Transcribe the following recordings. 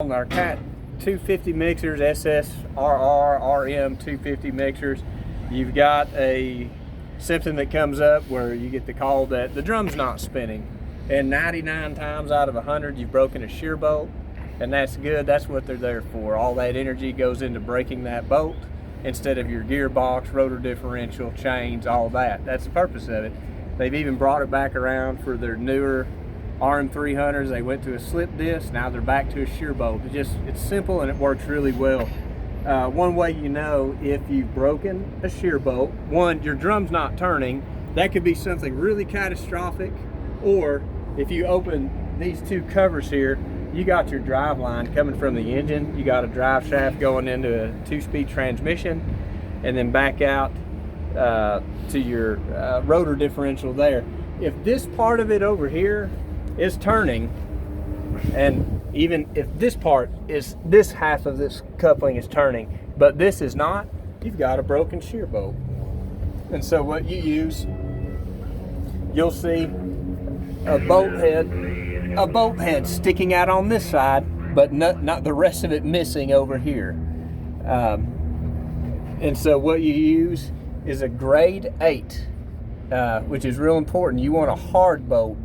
On our Cat 250 mixers, SSRR, RM 250 mixers, you've got something that comes up where you get the call that the drum's not spinning, and 99 times out of 100 you've broken a shear bolt, and that's good. That's what they're there for. All that energy goes into breaking that bolt instead of your gearbox, rotor differential, chains, all that. That's the purpose of it. They've even brought it back around for their newer RM300s. They went to a slip disc, now they're back to a shear bolt. It's simple and it works really well. One way you know if you've broken a shear bolt, one, your drum's not turning. That could be something really catastrophic. Or if you open these two covers here, you got your drive line coming from the engine, you got a drive shaft going into a 2-speed transmission, and then back out to your rotor differential there. If this part of it over here is turning, and even if this half of this coupling is turning, but this is not, you've got a broken shear bolt. And so what you use, you'll see a bolt head sticking out on this side, but not the rest of it missing over here. And so what you use is a grade 8, which is real important. You want a hard bolt.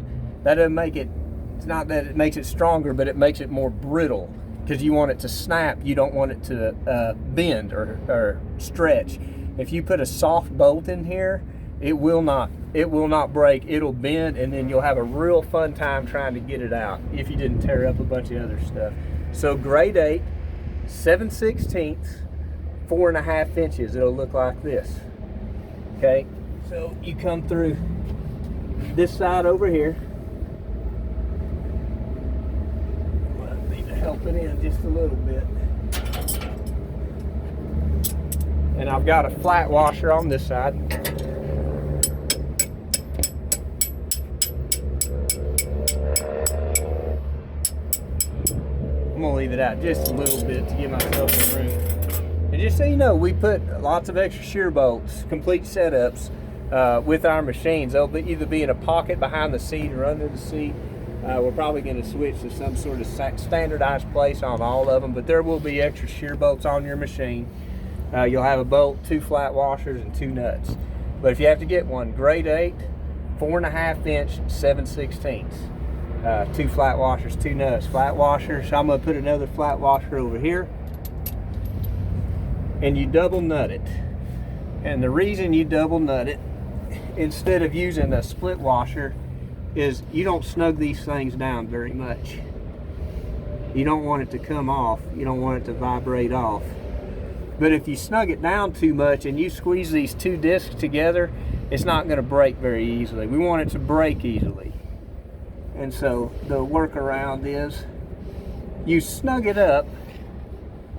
That doesn't make it, it's not that it makes it stronger, but it makes it more brittle, because you want it to snap. You don't want it to bend or stretch. If you put a soft bolt in here, it will not break. It'll bend, and then you'll have a real fun time trying to get it out if you didn't tear up a bunch of other stuff. So grade 8, 7/16, 4.5 inches. It'll look like this. Okay, so you come through this side over here. Help it in just a little bit. And I've got a flat washer on this side. I'm gonna leave it out just a little bit to give myself some room. And just so you know, we put lots of extra shear bolts, complete setups with our machines. They'll either be in a pocket behind the seat or under the seat. We're probably going to switch to some sort of standardized place on all of them, but there will be extra shear bolts on your machine. You'll have a bolt, 2 flat washers, and 2 nuts. But if you have to get one, grade 8, 4.5 inch, 7/16. 2 flat washers, 2 nuts. Flat washers, I'm going to put another flat washer over here, and you double nut it. And the reason you double nut it instead of using a split washer is you don't snug these things down very much. You don't want it to come off. You don't want it to vibrate off. But if you snug it down too much and you squeeze these 2 discs together, it's not going to break very easily. We want it to break easily. And so the workaround is you snug it up,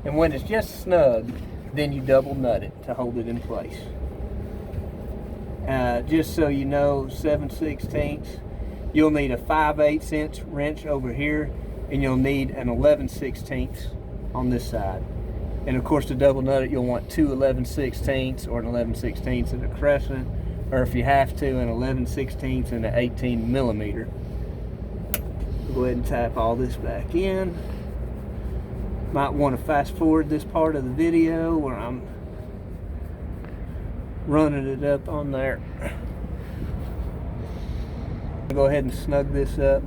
and when it's just snug, then you double nut it to hold it in place. Just so you know, 7/16, you'll need a 5/8 inch wrench over here, and you'll need an 11/16 on this side. And of course, to double nut it, you'll want 2 11/16 or an 11/16 and a crescent, or if you have to, an 11/16 and an 18 millimeter. Go ahead and tap all this back in. Might want to fast forward this part of the video where I'm running it up on there. Go ahead and snug this up.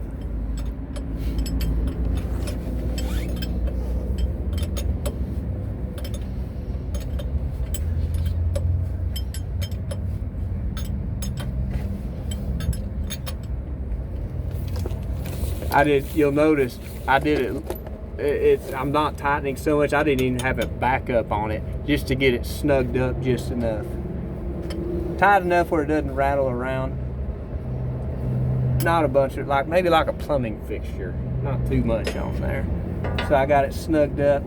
You'll notice I did it. I'm not tightening so much. I didn't even have a backup on it just to get it snugged up just enough. Tight enough where it doesn't rattle around. Not a bunch of, maybe like a plumbing fixture, not too much on there. So I got it snugged up,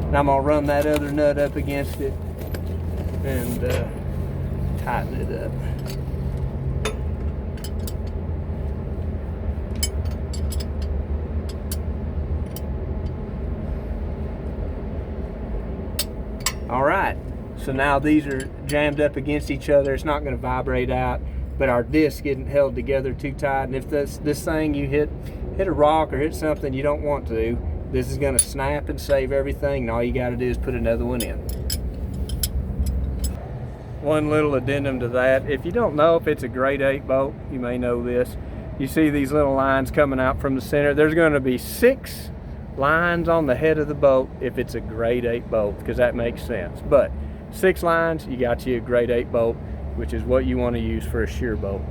and I'm gonna run that other nut up against it and tighten it up. All right, so now these are jammed up against each other. It's not going to vibrate out, but our disc isn't held together too tight. And if this thing you hit hit a rock or hit something you don't want to, this is going to snap and save everything, and all you got to do is put another one in. One little addendum to that, if you don't know if it's a grade 8 bolt, you may know this. You see these little lines coming out from the center. There's going to be 6 lines on the head of the bolt if it's a grade 8 bolt, because that makes sense. But 6 lines, you got you a grade 8 bolt, which is what you want to use for a shear bolt.